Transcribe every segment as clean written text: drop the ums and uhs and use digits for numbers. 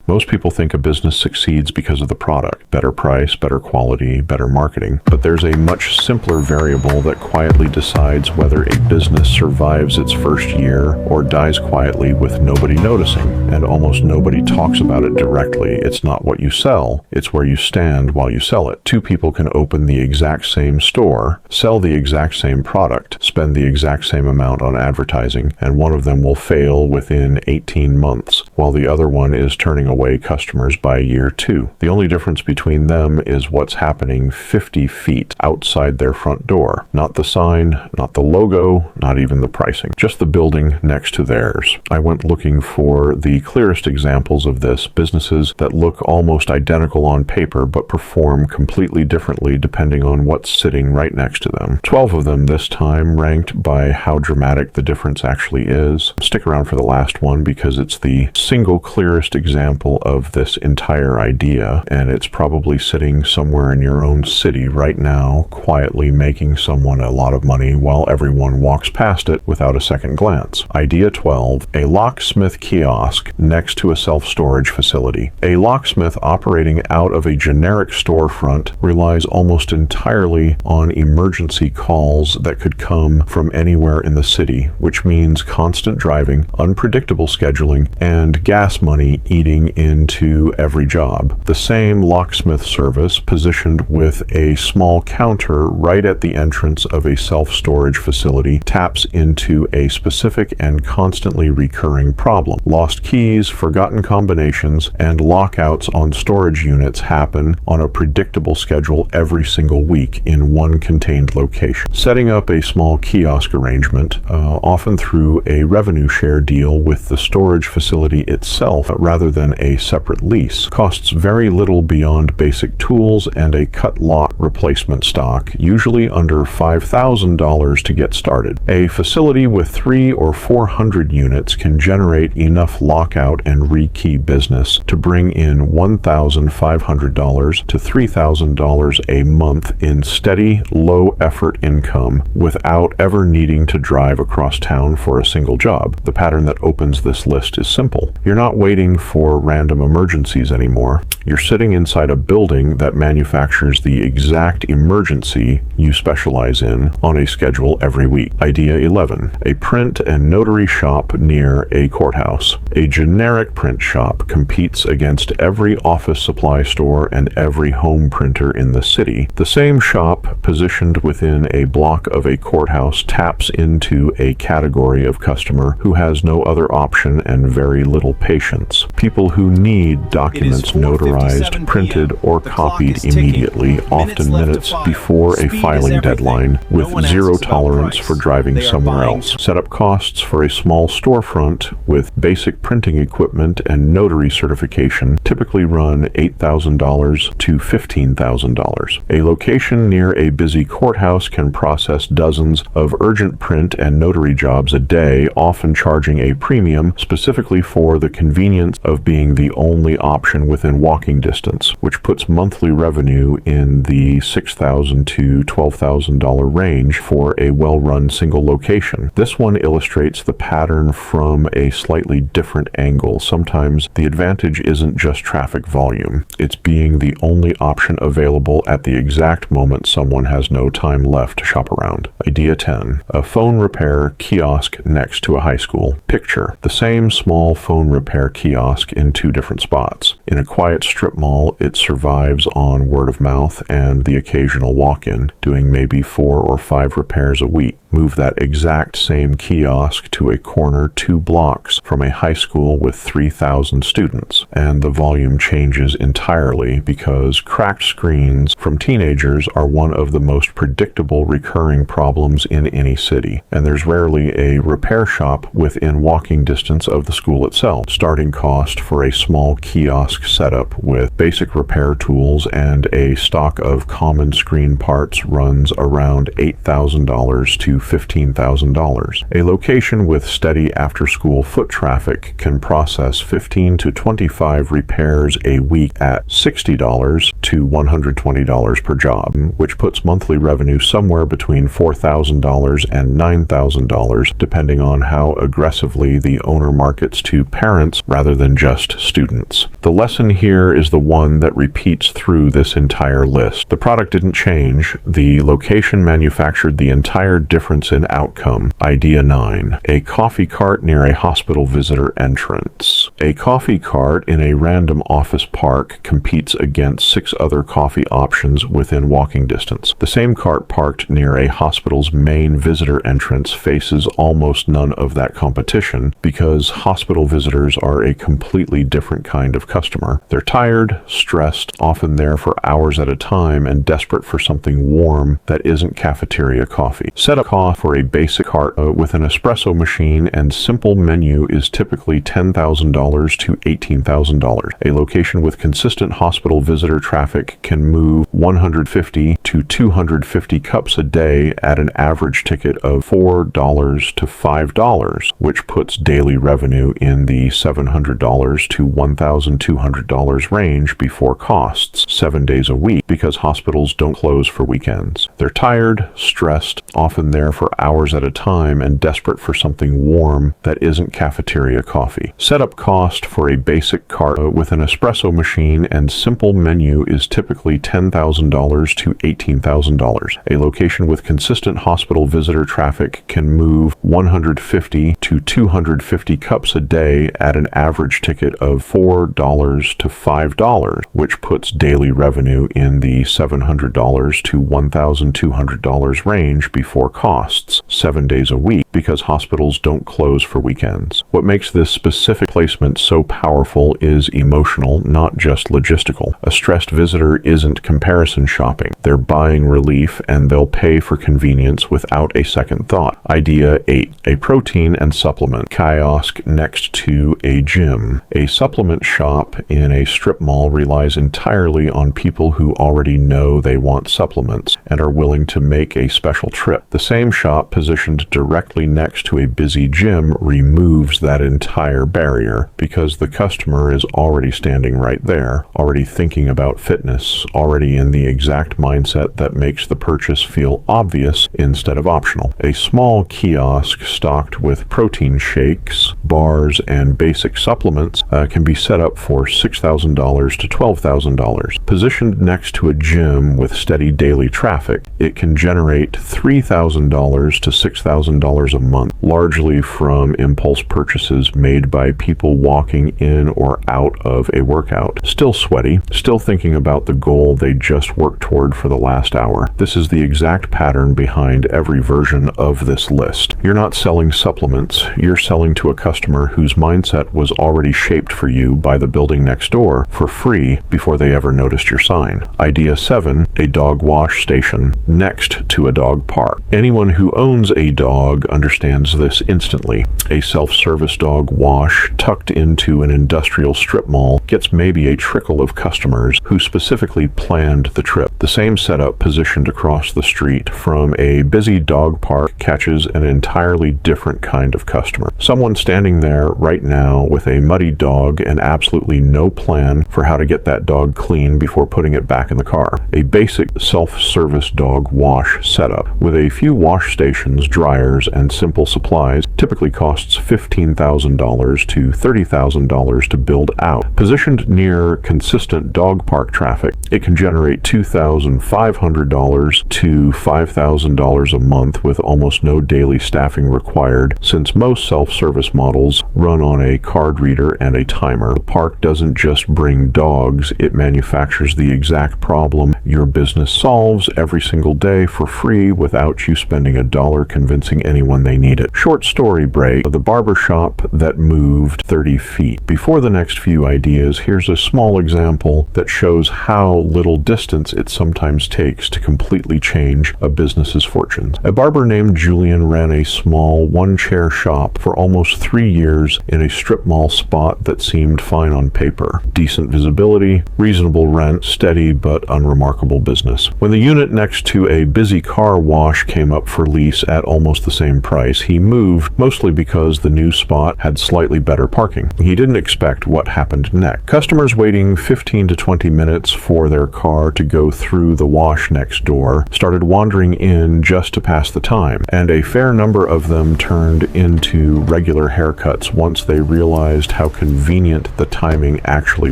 Most people think a business succeeds because of the product. Better price, better quality, better marketing. But there's a much simpler variable that quietly decides whether a business survives its first year or dies quietly with nobody noticing. And almost nobody talks about it directly. It's not what you sell, it's where you stand while you sell it. Two people can open the exact same store, sell the exact same product, spend the exact same amount on advertising, and one of them will fail within 18 months, while the other one is turning away customers by year 2. The only difference between them is what's happening 50 feet outside their front door. Not the sign, not the logo, not even the pricing. Just the building next to theirs. I went looking for the clearest examples of this, businesses that look almost identical on paper but perform completely differently depending on what's sitting right next to them. 12 of them this time, ranked by how dramatic the difference actually is. Stick around for the last one because it's the single clearest example of this entire idea, and it's probably sitting somewhere in your own city right now, quietly making someone a lot of money while everyone walks past it without a second glance. Idea 12, a locksmith kiosk next to a self-storage facility. A locksmith operating out of a generic storefront relies almost entirely on emergency calls that could come from anywhere in the city, which means constant driving, unpredictable scheduling, and gas money eating into every job. The same locksmith service positioned with a small counter right at the entrance of a self-storage facility taps into a specific and constantly recurring problem. Lost keys, forgotten combinations, and lockouts on storage units happen on a predictable schedule every single week in one contained location. Setting up a small kiosk arrangement, often through a revenue share deal with the storage facility itself rather than a separate lease, costs very little beyond basic tools and a cut lot replacement stock, usually under $5,000 to get started. A facility with 300 or 400 units can generate enough lockout and rekey business to bring in $1,500 to $3,000 a month in steady, low-effort income without ever needing to drive across town for a single job. The pattern that opens this list is simple. You're not waiting for random emergencies anymore. You're sitting inside a building that manufactures the exact emergency you specialize in on a schedule every week. Idea 11. A print and notary shop near a courthouse. A generic print shop competes against every office supply store and every home printer in the city. The same shop, positioned within a block of a courthouse, taps into a category of customer who has no other option and very little patience. People who need documents notarized, printed, or copied immediately, often minutes before a filing deadline, with zero tolerance for driving somewhere else. Setup costs for a small storefront with basic printing equipment and notary certification typically run $8,000 to $15,000. A location near a busy courthouse can process dozens of urgent print and notary jobs a day, often charging a premium specifically for the convenience of being the only option within walking distance, which puts monthly revenue in the $6,000 to $12,000 range for a well-run single location. This one illustrates the pattern from a slightly different angle. Sometimes the advantage isn't just traffic volume, it's being the only option available at the exact moment someone has no time left to shop around. Idea 10. A phone repair kiosk next to a high school. Picture the same small phone repair kiosk in two different spots. In a quiet strip mall, it survives on word of mouth and the occasional walk-in, doing maybe 4 or 5 repairs a week. Move that exact same kiosk to a corner 2 blocks from a high school with 3,000 students, and the volume changes entirely because cracked screens from teenagers are one of the most predictable recurring problems in any city, and there's rarely a repair shop within walking distance of the school itself. Starting cost for a small kiosk setup with basic repair tools and a stock of common screen parts runs around $8,000 to $15,000. A location with steady after-school foot traffic can process 15 to 25 repairs a week at $60 to $120 per job, which puts monthly revenue somewhere between $4,000 and $9,000, depending on how aggressively the owner markets to parents rather than just students. The lesson here is the one that repeats through this entire list. The product didn't change. The location manufactured the entire difference in outcome. Idea 9. A coffee cart near a hospital visitor entrance. A coffee cart in a random office park competes against 6 other coffee options within walking distance. The same cart parked near a hospital's main visitor entrance faces almost none of that competition because hospital visitors are a completely different kind of customer. They're tired, stressed, often there for hours at a time, and desperate for something warm that isn't cafeteria coffee. Set up cost for a basic cart with an espresso machine and simple menu is typically $10,000 to $18,000. A location with consistent hospital visitor traffic can move 150 to 250 cups a day at an average ticket of $4 to $5, which puts daily revenue in the $700 to $1,200 range before costs, 7 days a week, because hospitals don't close for weekends. They're tired, stressed, often there for hours at a time, and desperate for something warm that isn't cafeteria coffee. Setup cost for a basic cart with an espresso machine and simple menu is typically $10,000 to $18,000. A location with consistent hospital visitor traffic can move 150 to 250 cups a day at an average ticket of $4 to $5, which puts daily revenue in the $700 to $1,200 range before costs, 7 days a week, because hospitals don't close for weekends. What makes this specific placement so powerful is emotional, not just logistical. A stressed visitor isn't comparison shopping. They're buying relief, and they'll pay for convenience without a second thought. Idea 8. A protein and supplement kiosk next to a gym. A supplement shop in a strip mall relies entirely on people who already know they want supplements and are willing to make a special trip. The same shop positioned directly next to a busy gym removes that entire barrier because the customer is already standing right there, already thinking about fitness, already in the exact mindset that makes the purchase feel obvious instead of optional. A small kiosk stocked with protein shakes, bars, and basic supplements can be set up for $6,000 to $12,000. Positioned next to a gym with steady daily traffic, it can generate $3,000 to $6,000 a month, largely from impulse purchases made by people walking in or out of a workout. Still sweaty, still thinking about the goal they just worked toward for the last hour. This is the exact pattern behind every version of this list. You're not selling supplements, you're selling to a customer whose mindset was already shaped for you by the building next door for free before they ever noticed your sign. Idea 7. A dog wash station next to a dog park. Anyone who owns a dog understands this instantly. A self-service dog wash tucked into an industrial strip mall gets maybe a trickle of customers who specifically planned the trip. The same setup positioned across the street from a busy dog park catches an entirely different kind of customer. Someone standing there right now with a muddy dog and absolutely no plan for how to get that dog clean before putting it back in the car. A basic self-service dog wash setup with a few wash stations, dryers, and simple supplies typically costs $15,000 to $30,000 to build out. Positioned near consistent dog park traffic, it can generate $2,500 to $5,000 a month with almost no daily staffing required, since most self-service models run on a card reader and a timer. The park doesn't just bring dogs, it manufactures the exact problem your business solves every single day for free without you spending a dollar convincing anyone they need it. Short story break. The barber shop that moved 30 feet. Before the next few ideas, here's a small example that shows how little distance it sometimes takes to completely change a business's fortunes. A barber named Julian ran a small one-chair shop for almost 3 years in a strip mall spot that seemed fine on paper. Decent visibility, reasonable rent, steady but unremarkable business. When the unit next to a busy car wash came up for lease at almost the same price, he moved, mostly because the new spot had slightly better parking. He didn't expect what happened next. Customers waiting 15 to 20 minutes for their car to go through the wash next door started wandering in just to pass the time, and a fair number of them turned into regular hair haircuts once they realized how convenient the timing actually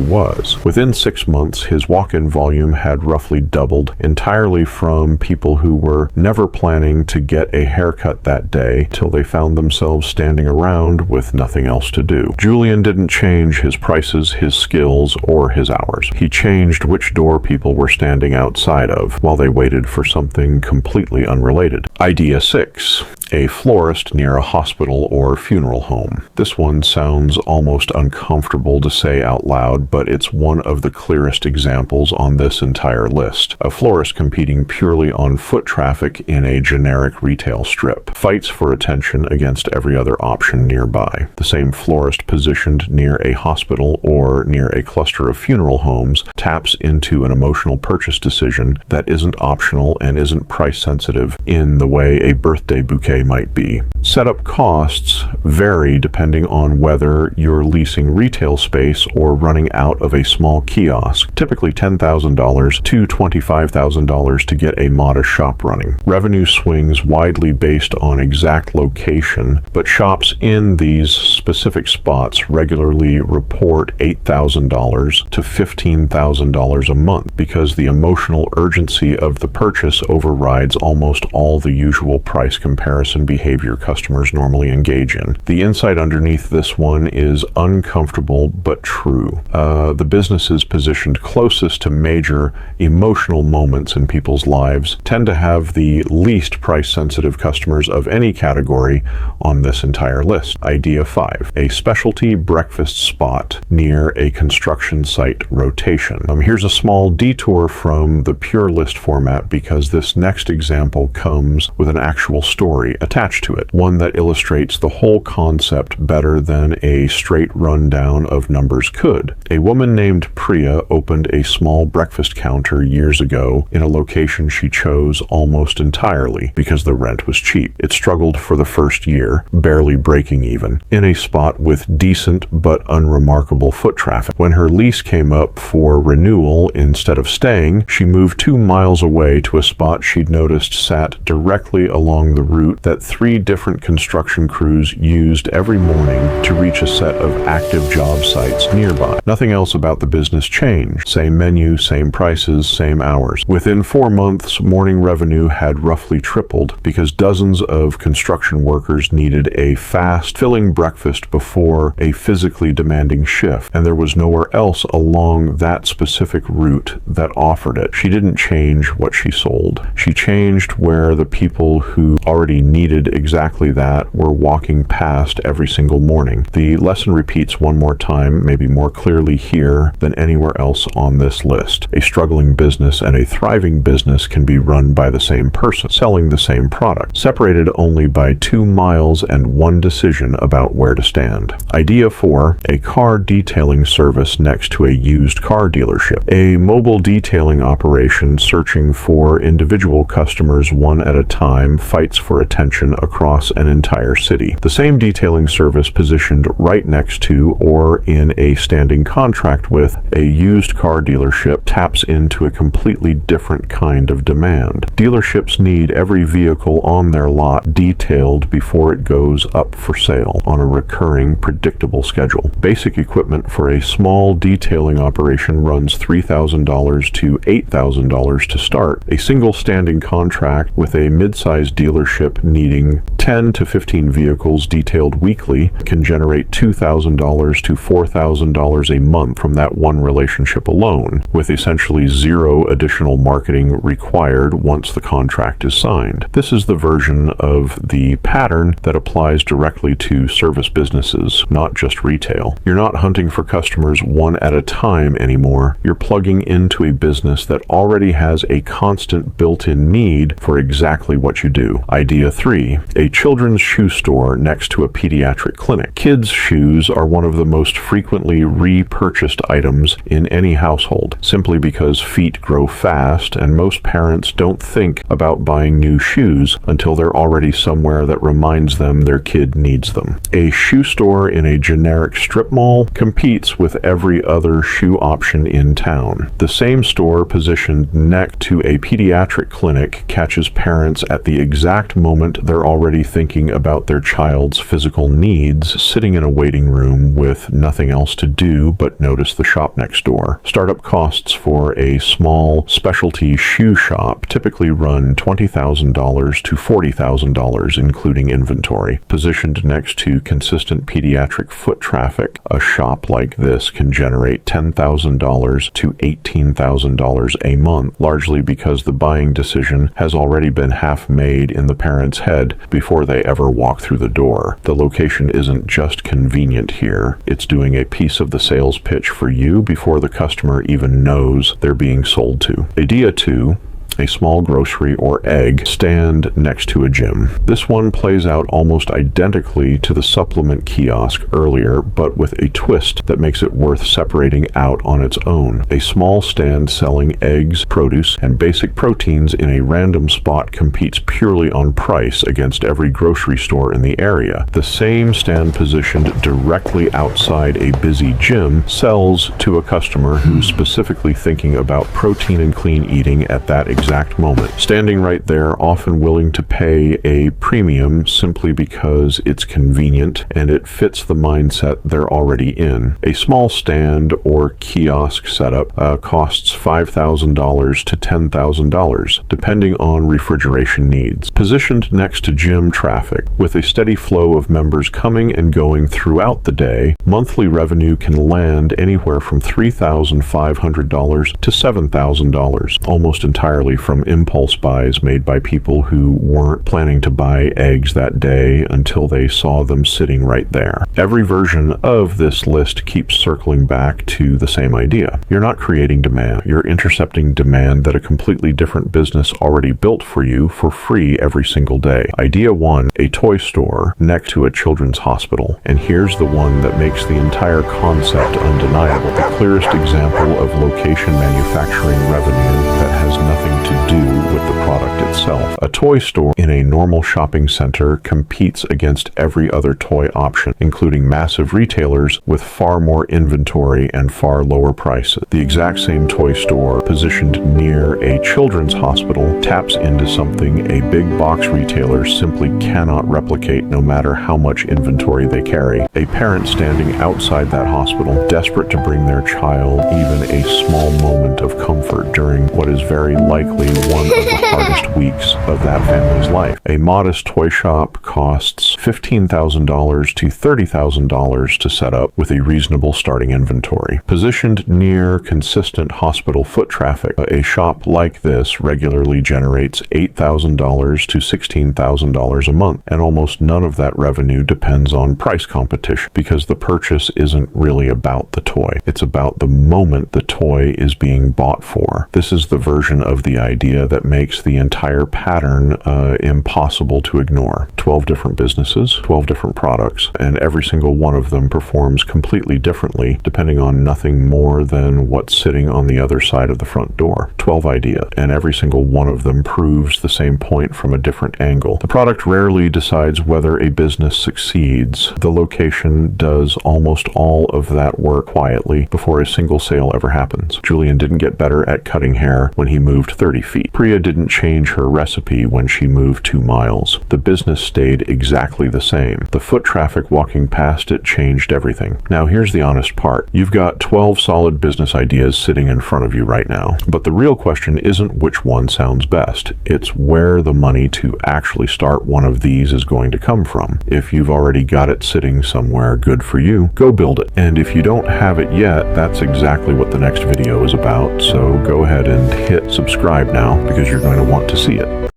was. Within 6 months, his walk-in volume had roughly doubled, entirely from people who were never planning to get a haircut that day till they found themselves standing around with nothing else to do. Julian didn't change his prices, his skills, or his hours. He changed which door people were standing outside of while they waited for something completely unrelated. Idea 6. A florist near a hospital or funeral home. This one sounds almost uncomfortable to say out loud, but it's one of the clearest examples on this entire list. A florist competing purely on foot traffic in a generic retail strip fights for attention against every other option nearby. The same florist positioned near a hospital or near a cluster of funeral homes taps into an emotional purchase decision that isn't optional and isn't price sensitive in the way a birthday bouquet might be. Setup costs vary depending on whether you're leasing retail space or running out of a small kiosk, typically $10,000 to $25,000 to get a modest shop running. Revenue swings widely based on exact location, but shops in these specific spots regularly report $8,000 to $15,000 a month because the emotional urgency of the purchase overrides almost all the usual price comparison behavior customers normally engage in. The insight underneath this one is uncomfortable but true. The businesses positioned closest to major emotional moments in people's lives tend to have the least price-sensitive customers of any category on this entire list. Idea 5. A specialty breakfast spot near a construction site rotation. Here's a small detour from the pure list format because this next example comes with an actual story attached to it, one that illustrates the whole concept better than a straight rundown of numbers could. A woman named Priya opened a small breakfast counter years ago in a location she chose almost entirely because the rent was cheap. It struggled for the first year, barely breaking even, in a spot with decent but unremarkable foot traffic. When her lease came up for renewal, instead of staying, she moved 2 miles away to a spot she'd noticed sat directly along the route that 3 different construction crews used every morning to reach a set of active job sites nearby. Nothing else about the business changed. Same menu, same prices, same hours. Within 4 months, morning revenue had roughly tripled because dozens of construction workers needed a fast, filling breakfast before a physically demanding shift, and there was nowhere else along that specific route that offered it. She didn't change what she sold. She changed where the people who already needed exactly that were walking past every single morning. The lesson repeats one more time, maybe more clearly here than anywhere else on this list. A struggling business and a thriving business can be run by the same person, selling the same product, separated only by 2 miles and one decision about where to stand. Idea 4, a car detailing service next to a used car dealership. A mobile detailing operation searching for individual customers one at a time fights for attention across an entire city. The same detailing service positioned right next to or in a standing contract with a used car dealership taps into a completely different kind of demand. Dealerships need every vehicle on their lot detailed before it goes up for sale on a recurring, predictable schedule. Basic equipment for a small detailing operation runs $3,000 to $8,000 to start. A single standing contract with a mid-sized dealership needing 10 to 15 vehicles detailed weekly can generate $2,000 to $4,000 a month from that one relationship alone, with essentially zero additional marketing required once the contract is signed. This is the version of the pattern that applies directly to service businesses, not just retail. You're not hunting for customers one at a time anymore. You're plugging into a business that already has a constant built-in need for exactly what you do. Idea 3, a children's shoe store next to a pediatric clinic. Kids' shoes are one of the most frequently repurchased items in any household, simply because feet grow fast and most parents don't think about buying new shoes until they're already somewhere that reminds them their kid needs them. A shoe store in a generic strip mall competes with every other shoe option in town. The same store positioned next to a pediatric clinic catches parents at the exact moment they're already thinking about their child's physical needs, sitting in a waiting room with nothing else to do but notice the shop next door. Startup costs for a small specialty shoe shop typically run $20,000 to $40,000, including inventory. Positioned next to consistent pediatric foot traffic, a shop like this can generate $10,000 to $18,000 a month, largely because the buying decision has already been half made in the parent's head before they ever walk through the door. The location isn't just convenient here, it's doing a piece of the sales pitch for you before the customer even knows they're being sold to. Idea 2. A small grocery or egg stand next to a gym. This one plays out almost identically to the supplement kiosk earlier, but with a twist that makes it worth separating out on its own. A small stand selling eggs, produce, and basic proteins in a random spot competes purely on price against every grocery store in the area. The same stand positioned directly outside a busy gym sells to a customer who's specifically thinking about protein and clean eating at that exact moment. Standing right there, often willing to pay a premium simply because it's convenient and it fits the mindset they're already in. A small stand or kiosk setup costs $5,000 to $10,000, depending on refrigeration needs. Positioned next to gym traffic, with a steady flow of members coming and going throughout the day, monthly revenue can land anywhere from $3,500 to $7,000, almost entirely from impulse buys made by people who weren't planning to buy eggs that day until they saw them sitting right there. Every version of this list keeps circling back to the same idea. You're not creating demand, you're intercepting demand that a completely different business already built for you for free every single day. Idea 1, a toy store next to a children's hospital. And here's the one that makes the entire concept undeniable. The clearest example of location manufacturing revenue that has nothing to do with the product itself. A toy store in a normal shopping center competes against every other toy option, including massive retailers with far more inventory and far lower prices. The exact same toy store, positioned near a children's hospital, taps into something a big box retailer simply cannot replicate no matter how much inventory they carry. A parent standing outside that hospital, desperate to bring their child even a small moment of comfort during what is very likely one of the hardest weeks of that family's life. A modest toy shop costs $15,000 to $30,000 to set up with a reasonable starting inventory. Positioned near consistent hospital foot traffic, a shop like this regularly generates $8,000 to $16,000 a month, and almost none of that revenue depends on price competition because the purchase isn't really about the toy. It's about the moment the toy is being bought for. This is the version of the idea that makes the entire pattern impossible to ignore. 12 different businesses, 12 different products, and every single one of them performs completely differently depending on nothing more than what's sitting on the other side of the front door. 12 ideas, and every single one of them proves the same point from a different angle. The product rarely decides whether a business succeeds. The location does almost all of that work quietly before a single sale ever happens. Julian didn't get better at cutting hair when he moved 30 feet. Priya didn't change her recipe when she moved 2 miles. The business stayed exactly the same. The foot traffic walking past it changed everything. Now here's the honest part. You've got 12 solid business ideas sitting in front of you right now. But the real question isn't which one sounds best. It's where the money to actually start one of these is going to come from. If you've already got it sitting somewhere, good for you. Go build it. And if you don't have it yet, that's exactly what the next video is about. So go ahead and hit subscribe now because you're going to want to see it.